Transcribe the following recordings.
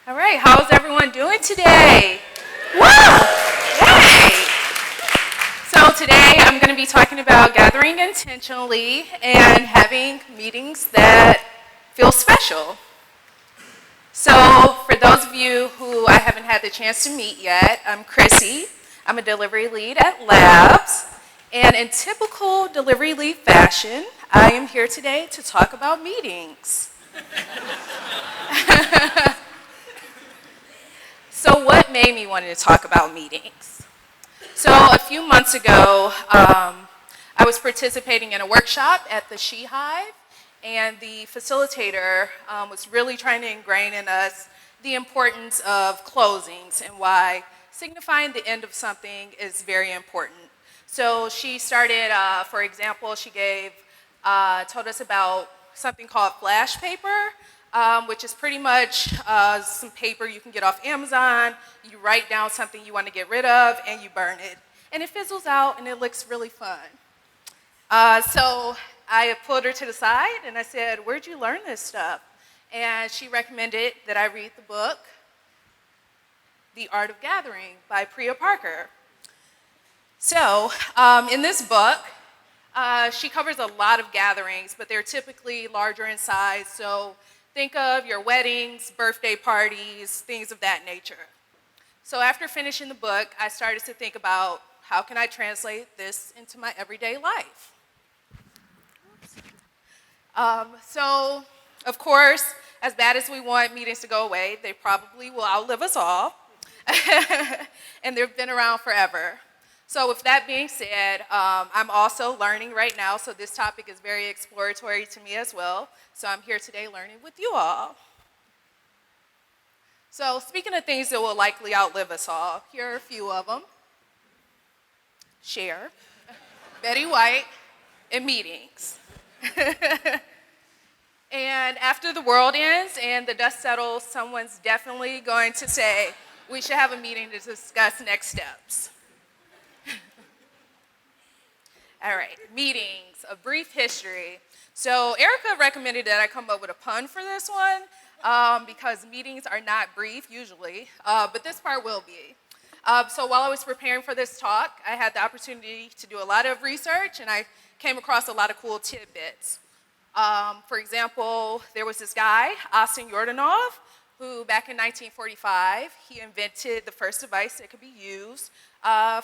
All right, how's everyone doing today? Woo! Yay! So today I'm going to be talking about gathering intentionally and having meetings that feel special. So for those of you who I haven't had the chance to meet yet, I'm Chrissy. I'm a delivery lead at Labs. And in typical delivery lead fashion, I am here today to talk about meetings. So what made me want to talk about meetings? So a few months ago, I was participating in a workshop at the She Hive, and the facilitator was really trying to ingrain in us the importance of closings and why signifying the end of something is very important. So she started, for example, she told us about something called flash paper, which is pretty much some paper you can get off Amazon. You write down something you want to get rid of, and you burn it. And it fizzles out, and it looks really fun. So I pulled her to the side, and I said, "Where'd you learn this stuff?" And she recommended that I read the book, The Art of Gathering by Priya Parker. So in this book, she covers a lot of gatherings, but they're typically larger in size. So think of your weddings, birthday parties, things of that nature. So after finishing the book, I started to think about how can I translate this into my everyday life. So, of course, as bad as we want meetings to go away, they probably will outlive us all. And they've been around forever. So with that being said, I'm also learning right now, so this topic is very exploratory to me as well. So I'm here today learning with you all. So speaking of things that will likely outlive us all, here are a few of them. Cher, Betty White, and meetings. And after the world ends and the dust settles, someone's definitely going to say, we should have a meeting to discuss next steps. All right, meetings, a brief history. So Erica recommended that I come up with a pun for this one because meetings are not brief usually, but this part will be. So while I was preparing for this talk, I had the opportunity to do a lot of research, and I came across a lot of cool tidbits. For example, there was this guy, Austin Yordanov, who back in 1945, he invented the first device that could be used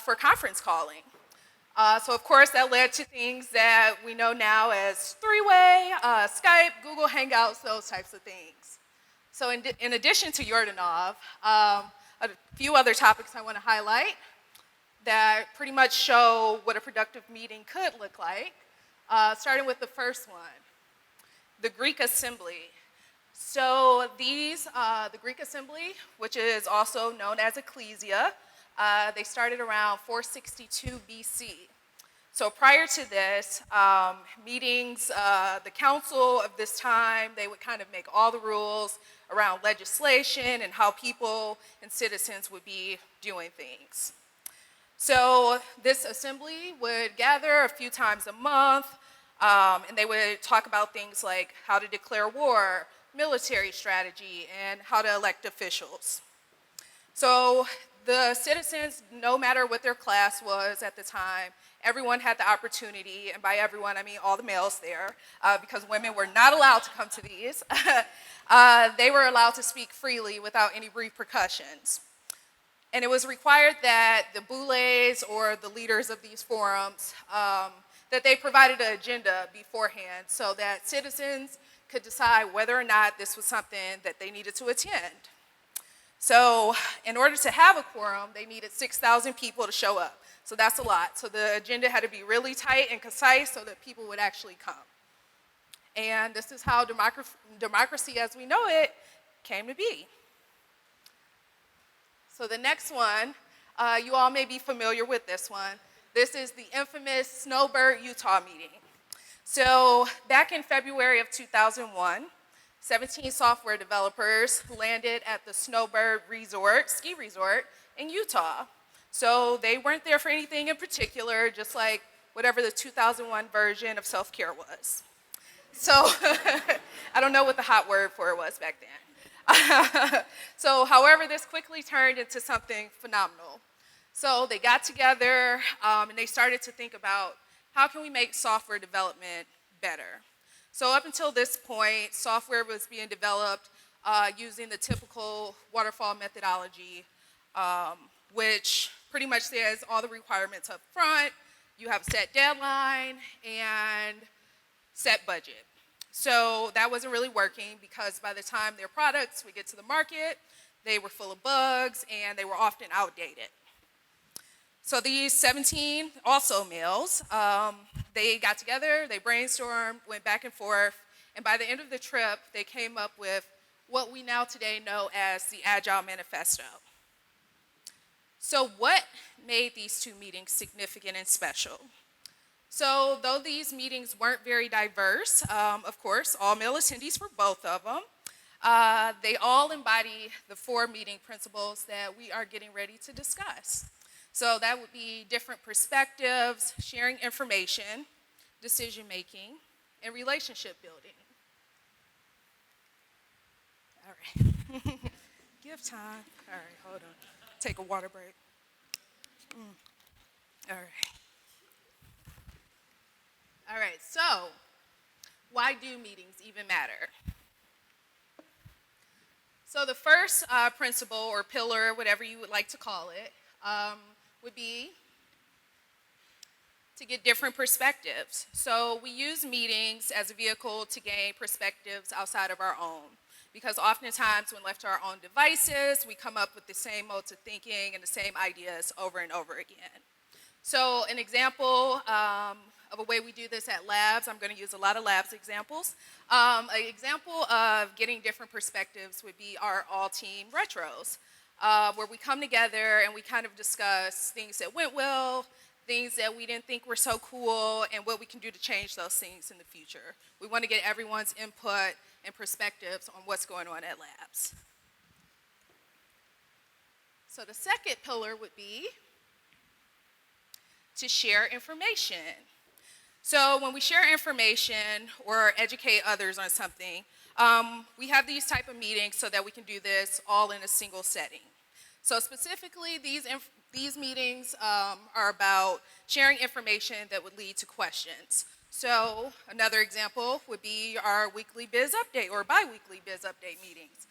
for conference calling. So of course that led to things that we know now as three-way, Skype, Google Hangouts, those types of things. So in addition to Yordanov, a few other topics I want to highlight that pretty much show what a productive meeting could look like, starting with the first one, the Greek assembly. So the Greek assembly, which is also known as ecclesia, they started around 462 BC. So prior to this, meetings, the council of this time, they would kind of make all the rules around legislation and how people and citizens would be doing things. So this assembly would gather a few times a month, and they would talk about things like how to declare war, military strategy, and how to elect officials. So the citizens, no matter what their class was at the time, everyone had the opportunity, and by everyone I mean all the males there, because women were not allowed to come to these. They were allowed to speak freely without any repercussions. And it was required that the boules or the leaders of these forums, that they provided an agenda beforehand so that citizens could decide whether or not this was something that they needed to attend. So in order to have a quorum, they needed 6,000 people to show up. So that's a lot. So the agenda had to be really tight and concise so that people would actually come. And this is how democracy as we know it came to be. So the next one, you all may be familiar with this one. This is the infamous Snowbird, Utah meeting. So back in February of 2001, 17 software developers landed at the Snowbird ski resort in Utah. So they weren't there for anything in particular, just like whatever the 2001 version of self-care was. So I don't know what the hot word for it was back then. So, however, this quickly turned into something phenomenal. So they got together and they started to think about how can we make software development better. So up until this point, software was being developed using the typical waterfall methodology, which pretty much says all the requirements up front, you have a set deadline, and set budget. So that wasn't really working because by the time their products would get to the market, they were full of bugs and they were often outdated. So these 17, also males, they got together, they brainstormed, went back and forth, and by the end of the trip, they came up with what we now today know as the Agile Manifesto. So what made these two meetings significant and special? So though these meetings weren't very diverse, of course, all male attendees for both of them, they all embody the 4 meeting principles that we are getting ready to discuss. So that would be different perspectives, sharing information, decision making, and relationship building. All right. Give time. All right, hold on. Take a water break. All right. All right, so why do meetings even matter? So the first principle or pillar, whatever you would like to call it, would be to get different perspectives. So we use meetings as a vehicle to gain perspectives outside of our own. Because oftentimes when left to our own devices, we come up with the same modes of thinking and the same ideas over and over again. So an example of a way we do this at Labs, I'm going to use a lot of Labs examples. An example of getting different perspectives would be our all-team retros, where we come together and we kind of discuss things that went well, things that we didn't think were so cool, and what we can do to change those things in the future. We want to get everyone's input and perspectives on what's going on at Labs. So the second pillar would be to share information. So when we share information or educate others on something, we have these type of meetings so that we can do this all in a single setting. So specifically, these meetings are about sharing information that would lead to questions. So another example would be our weekly biz update or bi-weekly biz update meetings.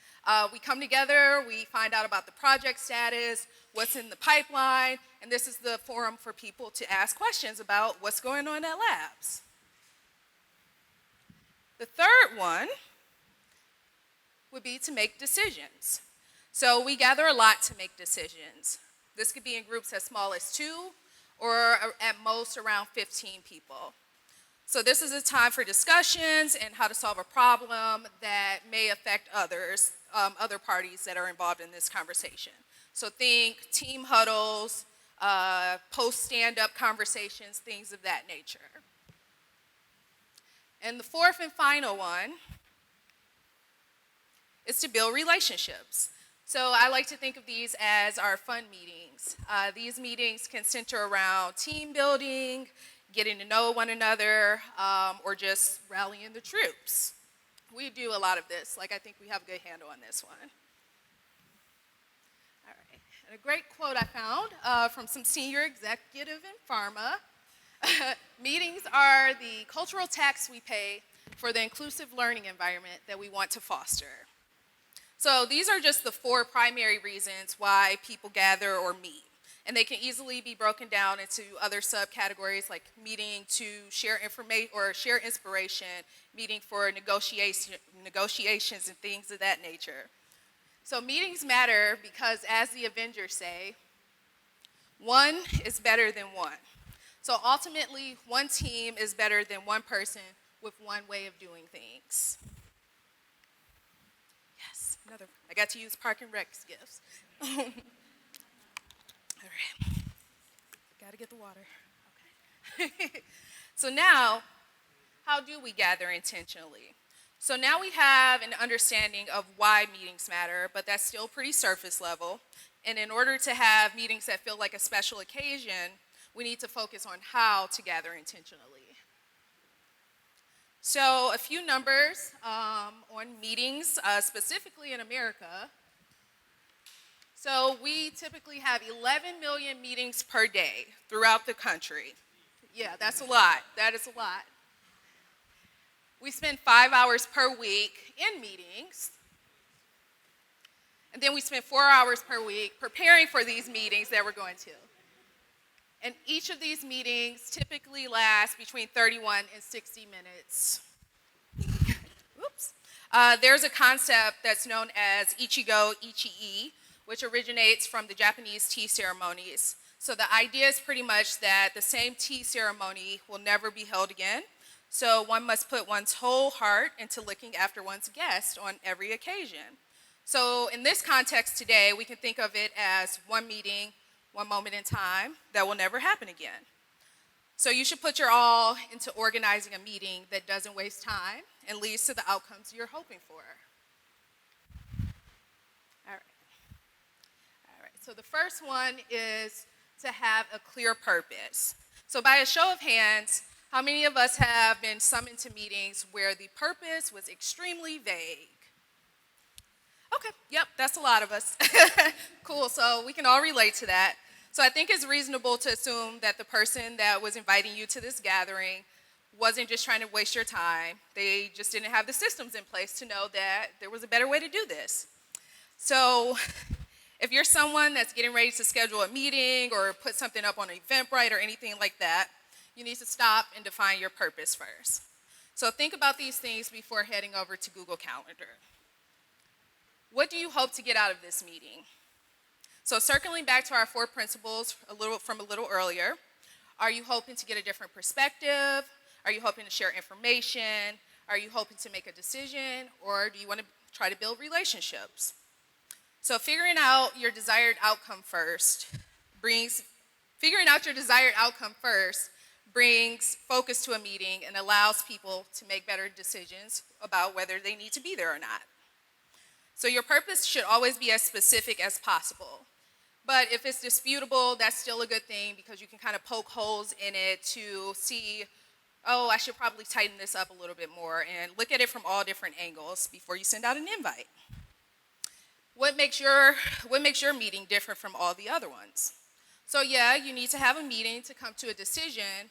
We come together, we find out about the project status, what's in the pipeline, and this is the forum for people to ask questions about what's going on at Labs. The third one would be to make decisions. So we gather a lot to make decisions. This could be in groups as small as 2 or at most around 15 people. So this is a time for discussions and how to solve a problem that may affect others, other parties that are involved in this conversation. So think team huddles, post-stand-up conversations, things of that nature. And the fourth and final one is to build relationships. So I like to think of these as our fun meetings. These meetings can center around team building, getting to know one another, or just rallying the troops. We do a lot of this. I think we have a good handle on this one. All right. And a great quote I found from some senior executive in pharma. Meetings are the cultural tax we pay for the inclusive learning environment that we want to foster. So these are just the 4 primary reasons why people gather or meet. And they can easily be broken down into other subcategories like meeting to share information or share inspiration, meeting for negotiations and things of that nature. So meetings matter because, as the Avengers say, one is better than one. So ultimately, one team is better than one person with one way of doing things. Yes, I got to use Park and Rec's gifts. All right, gotta get the water. Okay. So now, how do we gather intentionally? So now we have an understanding of why meetings matter, but that's still pretty surface level. And in order to have meetings that feel like a special occasion, we need to focus on how to gather intentionally. So a few numbers on meetings, specifically in America. So we typically have 11 million meetings per day throughout the country. Yeah, that's a lot. That is a lot. We spend 5 hours per week in meetings. And then we spend 4 hours per week preparing for these meetings that we're going to. And each of these meetings typically lasts between 31 and 60 minutes. Oops. There's a concept that's known as Ichigo Ichi-e, which originates from the Japanese tea ceremonies. So the idea is pretty much that the same tea ceremony will never be held again. So one must put one's whole heart into looking after one's guest on every occasion. So in this context today, we can think of it as one meeting, one moment in time that will never happen again. So you should put your all into organizing a meeting that doesn't waste time and leads to the outcomes you're hoping for. All right, so the first one is to have a clear purpose. So by a show of hands, how many of us have been summoned to meetings where the purpose was extremely vague? Okay, yep, that's a lot of us. Cool, so we can all relate to that. So I think it's reasonable to assume that the person that was inviting you to this gathering wasn't just trying to waste your time. They just didn't have the systems in place to know that there was a better way to do this. So if you're someone that's getting ready to schedule a meeting or put something up on Eventbrite or anything like that, you need to stop and define your purpose first. So think about these things before heading over to Google Calendar. What do you hope to get out of this meeting? So circling back to our 4 principles from a little earlier, are you hoping to get a different perspective? Are you hoping to share information? Are you hoping to make a decision? Or do you want to try to build relationships? So figuring out your desired outcome first brings focus to a meeting and allows people to make better decisions about whether they need to be there or not. So your purpose should always be as specific as possible. But if it's disputable, that's still a good thing because you can kind of poke holes in it to see, oh, I should probably tighten this up a little bit more and look at it from all different angles before you send out an invite. What makes your meeting different from all the other ones? So yeah, you need to have a meeting to come to a decision,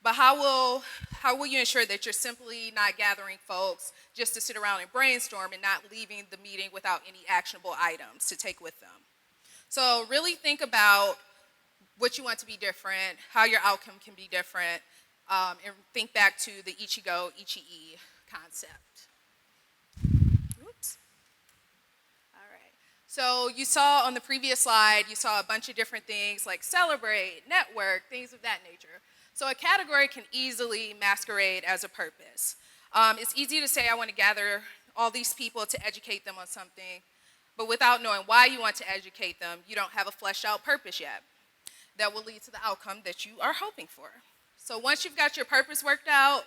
but how will you ensure that you're simply not gathering folks just to sit around and brainstorm and not leaving the meeting without any actionable items to take with them? So really think about what you want to be different, how your outcome can be different, and think back to the Ichigo Ichi-e concept. Oops. All right. So you saw on the previous slide, you saw a bunch of different things like celebrate, network, things of that nature. So a category can easily masquerade as a purpose. It's easy to say I want to gather all these people to educate them on something, but without knowing why you want to educate them, you don't have a fleshed out purpose yet that will lead to the outcome that you are hoping for. So once you've got your purpose worked out,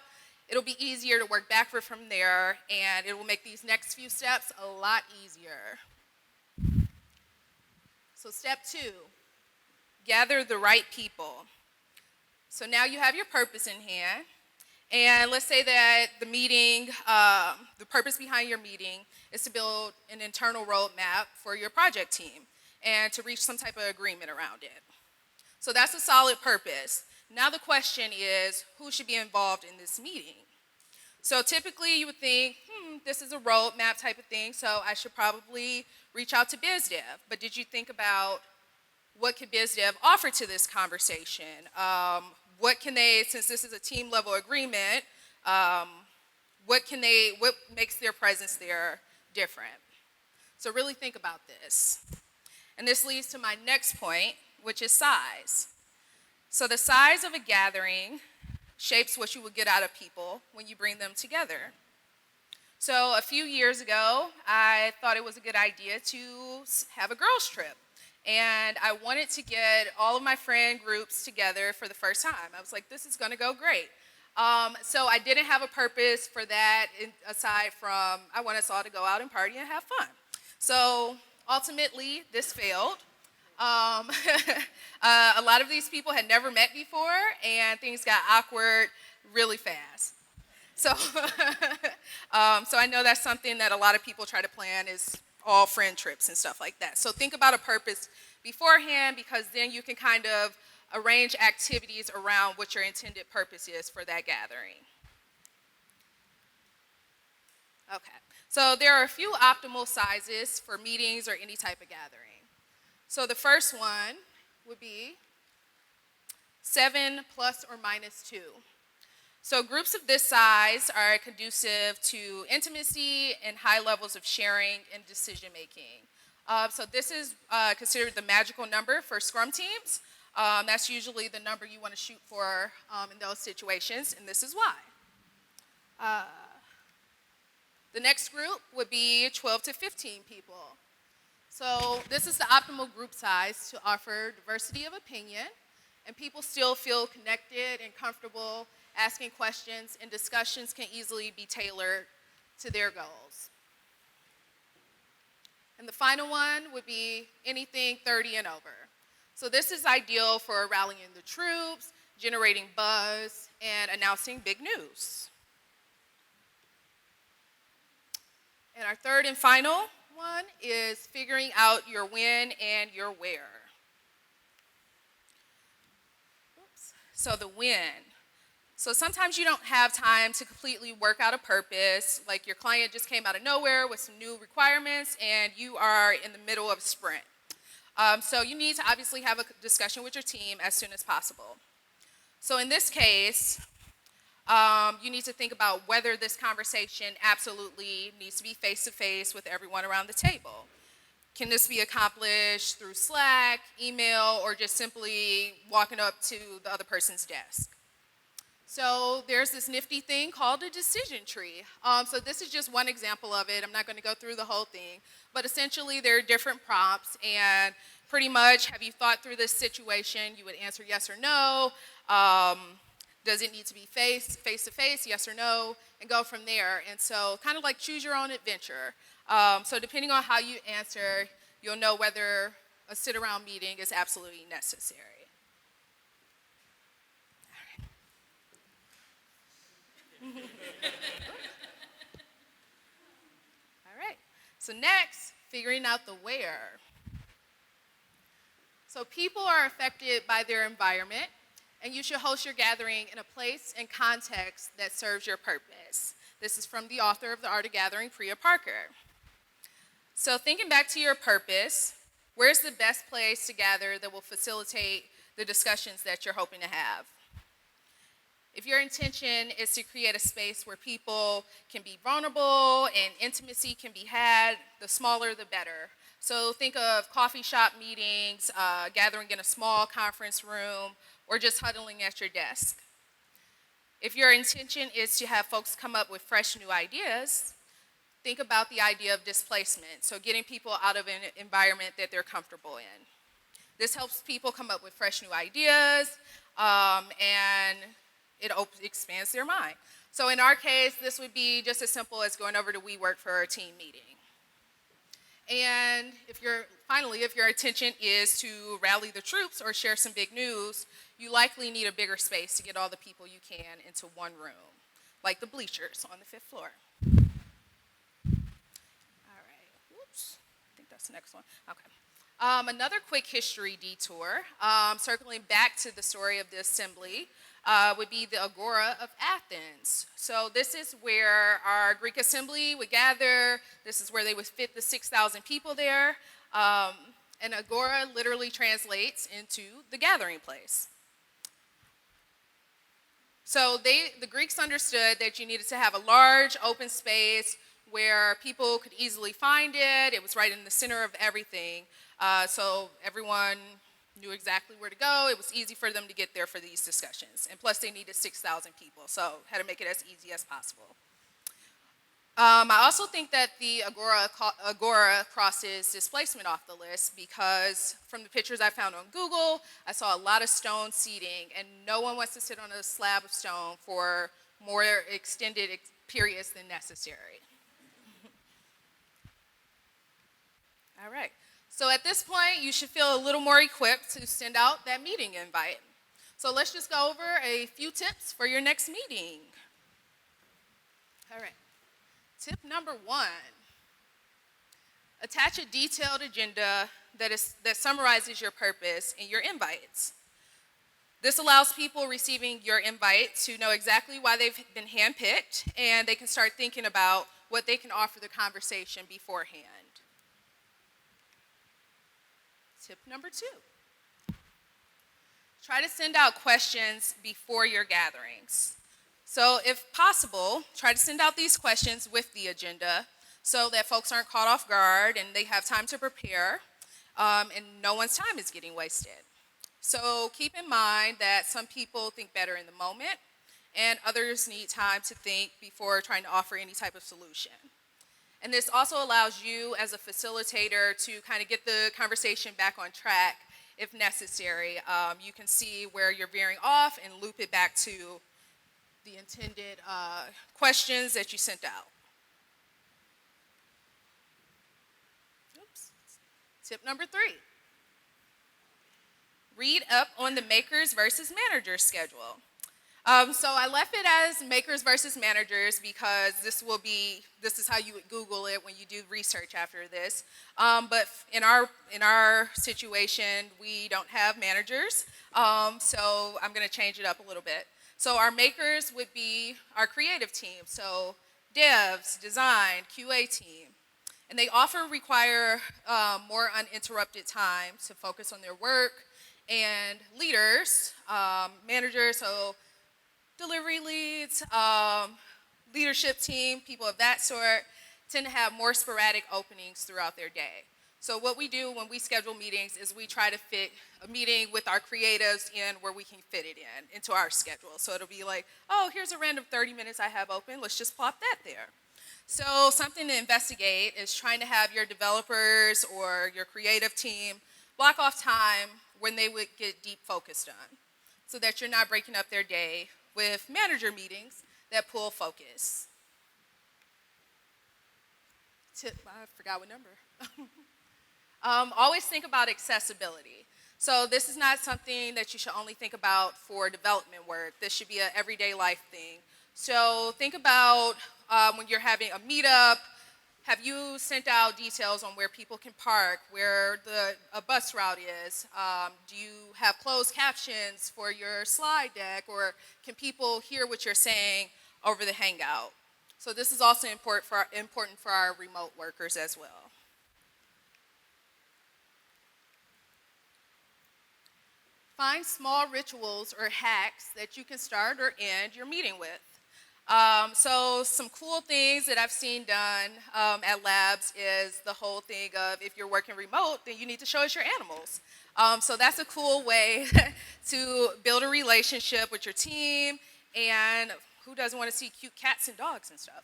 it'll be easier to work backward from there, and it will make these next few steps a lot easier. So step 2, gather the right people. So now you have your purpose in hand, and let's say that the meeting, the purpose behind your meeting is to build an internal roadmap for your project team and to reach some type of agreement around it. So that's a solid purpose. Now the question is, who should be involved in this meeting? So typically you would think, this is a roadmap type of thing, so I should probably reach out to BizDev. But did you think about what could BizDev offer to this conversation? What can they, since this is a team level agreement, what makes their presence there different? So really think about this. And this leads to my next point, which is size. So the size of a gathering shapes what you will get out of people when you bring them together. So a few years ago, I thought it was a good idea to have a girls' trip. And I wanted to get all of my friend groups together for the first time. I was like, this is gonna go great. So I didn't have a purpose for that aside from I want us all to go out and party and have fun. So ultimately, this failed. A lot of these people had never met before, and things got awkward really fast. So, so I know that's something that a lot of people try to plan is all friend trips and stuff like that. So think about a purpose beforehand because then you can kind of arrange activities around what your intended purpose is for that gathering. Okay, so there are a few optimal sizes for meetings or any type of gathering. So the first one would be 7 plus or minus 2. So groups of this size are conducive to intimacy and high levels of sharing and decision making. So this is considered the magical number for Scrum teams. That's usually the number you want to shoot for in those situations, and this is why. The next group would be 12 to 15 people. So this is the optimal group size to offer diversity of opinion, and people still feel connected and comfortable asking questions, and discussions can easily be tailored to their goals. And the final one would be anything 30 and over. So this is ideal for rallying the troops, generating buzz, and announcing big news. And our third and final one is figuring out your when and your where. So the when. So sometimes you don't have time to completely work out a purpose, like your client just came out of nowhere with some new requirements and you are in the middle of a sprint. So you need to obviously have a discussion with your team as soon as possible. So in this case, you need to think about whether this conversation absolutely needs to be face-to-face with everyone around the table. Can this be accomplished through Slack, email, or just simply walking up to the other person's desk? So there's this nifty thing called a decision tree. So this is just one example of it. I'm not going to go through the whole thing. But essentially, there are different prompts. And pretty much, have you thought through this situation? You would answer yes or no. Does it need to be face-to-face, yes or no? And go from there. And so kind of like choose your own adventure. So depending on how you answer, you'll know whether a sit-around meeting is absolutely necessary. All right, so next, figuring out the where. So people are affected by their environment, and you should host your gathering in a place and context that serves your purpose. This is from the author of The Art of Gathering, Priya Parker. So thinking back to your purpose, where's the best place to gather that will facilitate the discussions that you're hoping to have? If your intention is to create a space where people can be vulnerable and intimacy can be had, the smaller the better. So think of coffee shop meetings, gathering in a small conference room, or just huddling at your desk. If your intention is to have folks come up with fresh new ideas, think about the idea of displacement, so getting people out of an environment that they're comfortable in. This helps people come up with fresh new ideas, and it expands their mind. So in our case, this would be just as simple as going over to WeWork for a team meeting. And if your intention is to rally the troops or share some big news, you likely need a bigger space to get all the people you can into one room, like the bleachers on the 5th floor. All right, whoops, I think that's the next one. Okay. Another quick history detour, circling back to the story of the assembly, would be the Agora of Athens. So this is where our Greek assembly would gather. This is where they would fit the 6,000 people there. And Agora literally translates into the gathering place. So the Greeks understood that you needed to have a large open space where people could easily find it. It was right in the center of everything. So everyone knew exactly where to go. It was easy for them to get there for these discussions. And plus they needed 6,000 people, so had to make it as easy as possible. I also think that the Agora crosses displacement off the list because from the pictures I found on Google, I saw a lot of stone seating, and no one wants to sit on a slab of stone for more extended periods than necessary. All right. So at this point, you should feel a little more equipped to send out that meeting invite. So let's just go over a few tips for your next meeting. All right. Tip number 1, attach a detailed agenda that summarizes your purpose in your invites. This allows people receiving your invite to know exactly why they've been handpicked, and they can start thinking about what they can offer the conversation beforehand. Tip number 2, try to send out questions before your gatherings. So if possible, try to send out these questions with the agenda so that folks aren't caught off guard and they have time to prepare, and no one's time is getting wasted. So keep in mind that some people think better in the moment and others need time to think before trying to offer any type of solution. And this also allows you as a facilitator to kind of get the conversation back on track if necessary. You can see where you're veering off and loop it back to the intended questions that you sent out. Oops. Tip number 3. Read up on the makers versus managers schedule. So I left it as makers versus managers because this is how you would Google it when you do research after this. But in our situation, we don't have managers, so I'm going to change it up a little bit. So our makers would be our creative team, so devs, design, QA team. And they often require more uninterrupted time to focus on their work. And leaders, managers, so delivery leads, leadership team, people of that sort, tend to have more sporadic openings throughout their day. So what we do when we schedule meetings is we try to fit a meeting with our creatives in where we can fit it into our schedule. So it'll be like, oh, here's a random 30 minutes I have open, let's just plop that there. So something to investigate is trying to have your developers or your creative team block off time when they would get deep focus done so that you're not breaking up their day with manager meetings that pull focus. I forgot what number. Always think about accessibility. So this is not something that you should only think about for development work. This should be an everyday life thing. So think about when you're having a meetup, have you sent out details on where people can park, where a bus route is? Do you have closed captions for your slide deck, or can people hear what you're saying over the Hangout? So this is also important for our remote workers as well. Find small rituals or hacks that you can start or end your meeting with. So some cool things that I've seen done at Labs is the whole thing of if you're working remote, then you need to show us your animals. So that's a cool way to build a relationship with your team, and who doesn't want to see cute cats and dogs and stuff?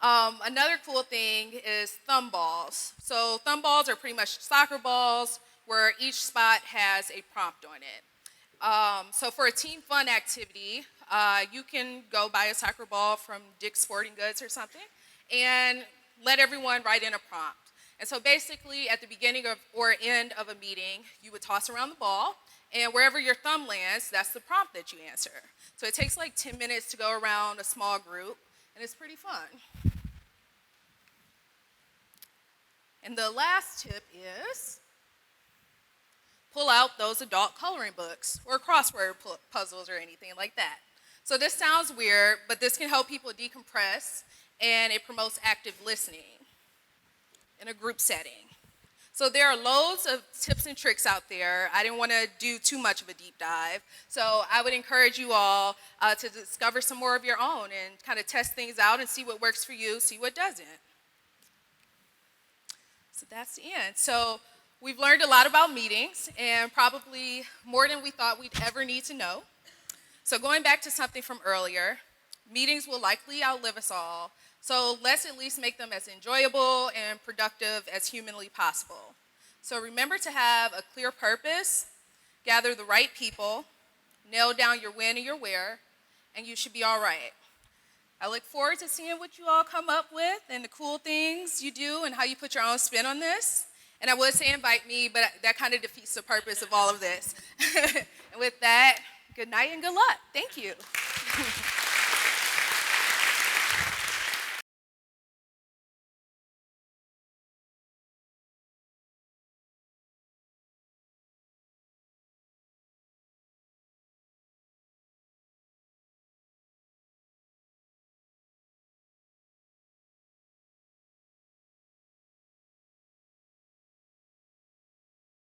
Another cool thing is thumb balls. So thumb balls are pretty much soccer balls where each spot has a prompt on it. So for a team fun activity, you can go buy a soccer ball from Dick's Sporting Goods or something and let everyone write in a prompt. And so basically at the beginning or end of a meeting, you would toss around the ball, and wherever your thumb lands, that's the prompt that you answer. So it takes like 10 minutes to go around a small group, and it's pretty fun. And the last tip is pull out those adult coloring books or crossword puzzles or anything like that. So this sounds weird, but this can help people decompress, and it promotes active listening in a group setting. So there are loads of tips and tricks out there. I didn't want to do too much of a deep dive. So I would encourage you all to discover some more of your own and kind of test things out and see what works for you, see what doesn't. So that's the end. So we've learned a lot about meetings, and probably more than we thought we'd ever need to know. So going back to something from earlier, meetings will likely outlive us all. So let's at least make them as enjoyable and productive as humanly possible. So remember to have a clear purpose, gather the right people, nail down your when and your where, and you should be all right. I look forward to seeing what you all come up with and the cool things you do and how you put your own spin on this. And I would say invite me, but that kind of defeats the purpose of all of this. And with that, good night and good luck. Thank you.